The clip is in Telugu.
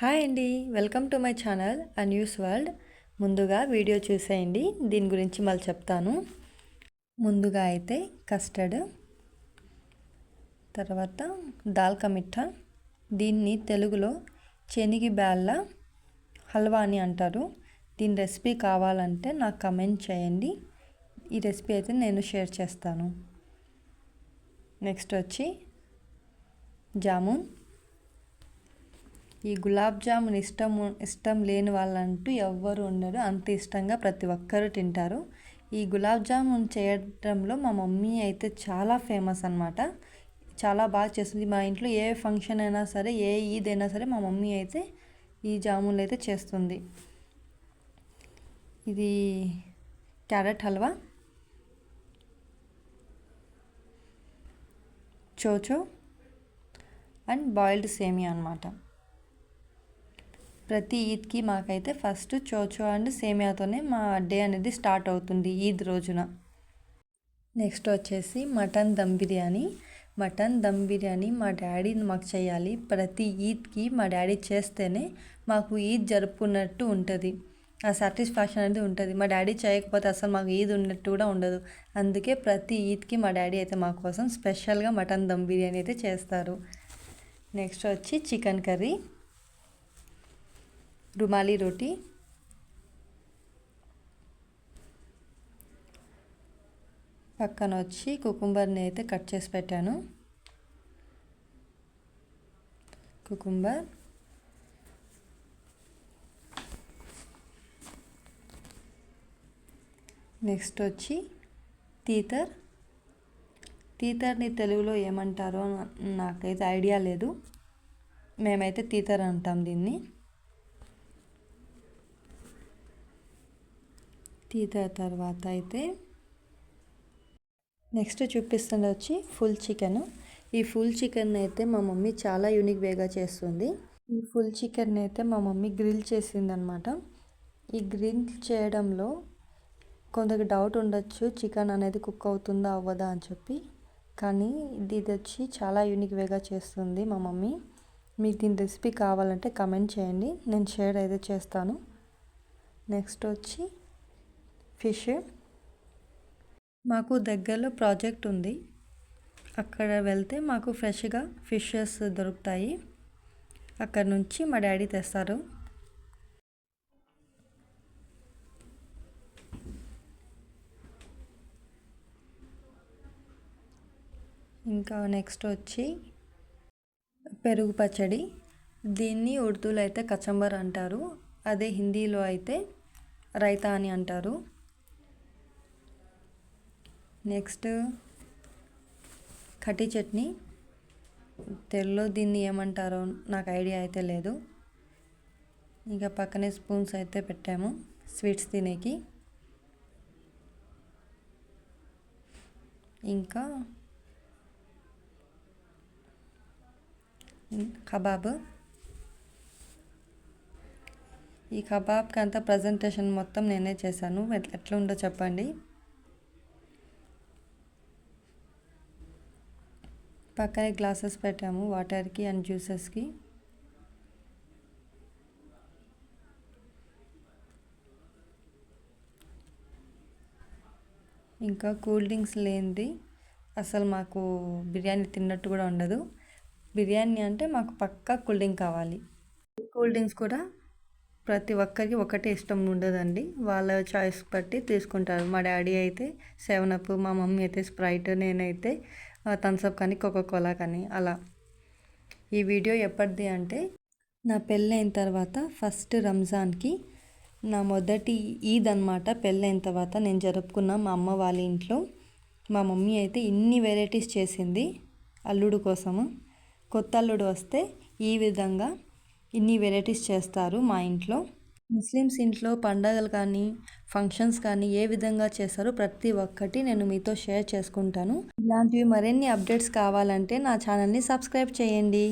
హాయ్ అండి, welcome to my channel news world. ముందుగా వీడియో చూసేయండి, దీని గురించి మళ్ళీ చెప్తాను. ముందుగా అయితే కస్టర్డ్, తర్వాత దాల్ కా మిఠా, దీన్ని తెలుగులో శనగ బ్యాళ్ళ హల్వా అని అంటారు. దీని రెసిపీ కావాలంటే నాకు కమెంట్ చేయండి, ఈ రెసిపీ అయితే నేను షేర్ చేస్తాను. నెక్స్ట్ వచ్చి జామున్. ఈ గులాబ్ జామున్ ఇష్టం లేని వాళ్ళంటూ ఎవ్వరు ఉండరు, అంత ఇష్టంగా ప్రతి ఒక్కరు తింటారు. ఈ గులాబ్ జామున్ చేయడంలో మా మమ్మీ అయితే చాలా ఫేమస్ అన్నమాట. చాలా బాగా చేస్తుంది. మా ఇంట్లో ఏ ఫంక్షన్ అయినా సరే, ఏ ఈద్ అయినా సరే మా మమ్మీ అయితే ఈ జామున్లు అయితే చేస్తుంది. ఇది క్యారెట్ హల్వా, చోచో అండ్ బాయిల్డ్ సేమియా అన్నమాట. ప్రతి ఈద్కి మాకైతే ఫస్ట్ చోచో అండ్ సేమియాతోనే మా డే అనేది స్టార్ట్ అవుతుంది ఈద్ రోజున. నెక్స్ట్ వచ్చేసి మటన్ దమ్ బిర్యానీ. మటన్ దమ్ బిర్యానీ మా డాడీ మాకు చేయాలి. ప్రతి ఈద్కి మా డాడీ చేస్తేనే మాకు ఈద్ జరుపుకున్నట్టు ఉంటుంది, ఆ సాటిస్ఫాక్షన్ అనేది ఉంటుంది. మా డాడీ చేయకపోతే అసలు మాకు ఈద్ ఉన్నట్టు కూడా ఉండదు. అందుకే ప్రతి ఈద్కి మా డాడీ అయితే మా కోసం స్పెషల్గా మటన్ దమ్ బిర్యానీ అయితే చేస్తారు. నెక్స్ట్ వచ్చి చికెన్ కర్రీ, రుమాలి రోటీ, పక్కన వచ్చి కుకుంబర్ని అయితే కట్ చేసి పెట్టాను. కుకుంబర్, నెక్స్ట్ వచ్చి తీతర్ని తెలుగులో ఏమంటారో నాకైతే ఐడియా లేదు, మేమైతే తీతర్ అంటాం దీన్ని. తర్వాత అయితే నెక్స్ట్ చూపిస్తుంది వచ్చి ఫుల్ చికెన్. ఈ ఫుల్ చికెన్ అయితే మా మమ్మీ చాలా యూనిక్ వేగా చేస్తుంది. ఈ ఫుల్ చికెన్ అయితే మా మమ్మీ గ్రిల్ చేసింది అనమాట. ఈ గ్రిల్ చేయడంలో కొందరికి డౌట్ ఉండొచ్చు, చికెన్ అనేది కుక్ అవుతుందా అవ్వదా అని చెప్పి. కానీ ఇది వచ్చి చాలా యూనిక్ వేగా చేస్తుంది మా మమ్మీ. మీకు దీని రెసిపీ కావాలంటే కమెంట్ చేయండి, నేను షేర్ అయితే చేస్తాను. నెక్స్ట్ వచ్చి ఫిష్. మాకు దగ్గరలో ప్రాజెక్ట్ ఉంది, అక్కడ వెళ్తే మాకు ఫ్రెష్గా ఫిషెస్ దొరుకుతాయి. అక్కడ నుంచి మా డాడీ తెస్తారు. ఇంకా నెక్స్ట్ వచ్చి పెరుగు పచ్చడి. దీన్ని ఉర్దూలో అయితే కచంబర్ అంటారు, అదే హిందీలో అయితే రైతా అని అంటారు. నెక్స్ట్ కట్టి చట్నీ, తెలుగులో దీన్ని ఏమంటారో నాకు ఐడియా అయితే లేదు. ఇంకా పక్కనే స్పూన్స్ అయితే పెట్టాము స్వీట్స్ తినేకి. ఇంకా కబాబ్. ఈ కబాబ్కి అంతా ప్రజెంటేషన్ మొత్తం నేనే చేశాను, ఎట్లా ఉందో చెప్పండి. పక్కనే గ్లాసెస్ పెట్టాము వాటర్కి అండ్ జ్యూసెస్కి. ఇంకా కూల్ డ్రింక్స్ లేనిది అసలు మాకు బిర్యానీ తిన్నట్టు కూడా ఉండదు. బిర్యానీ అంటే మాకు పక్కా కూల్ డ్రింక్ కావాలి. కూల్ డ్రింక్స్ కూడా ప్రతి ఒక్కరికి ఒకటే ఇష్టం ఉండదండి, వాళ్ళ చాయిస్ బట్టి తీసుకుంటారు. మా డాడీ అయితే 7 అప్, మా మమ్మీ అయితే స్ప్రైట్, నేనైతే థమ్స్అప్ కానీ కోకోకోలా కానీ అలా. ఈ వీడియో ఎప్పటిది అంటే నా పెళ్ళైన తర్వాత ఫస్ట్ రంజాన్కి నా మొదటి ఈద్ అనమాట. పెళ్ళైన తర్వాత నేను జరుపుకున్న మా అమ్మ వాళ్ళ ఇంట్లో. మా మమ్మీ అయితే ఇన్ని వెరైటీస్ చేసింది అల్లుడు కోసము. కొత్త అల్లుడు వస్తే ఈ విధంగా ఇన్ని వెరైటీస్ చేస్తారు మా ఇంట్లో. ముస్లిమ్స్ ఇంట్లో పండగలు కానీ ఫంక్షన్స్ కానీ ఏ విధంగా చేస్తారో ప్రతి ఒక్కటి నేను మీతో షేర్ చేసుకుంటాను. ఇలాంటివి మరిన్ని అప్డేట్స్ కావాలంటే నా ఛానల్ని సబ్స్క్రైబ్ చేయండి.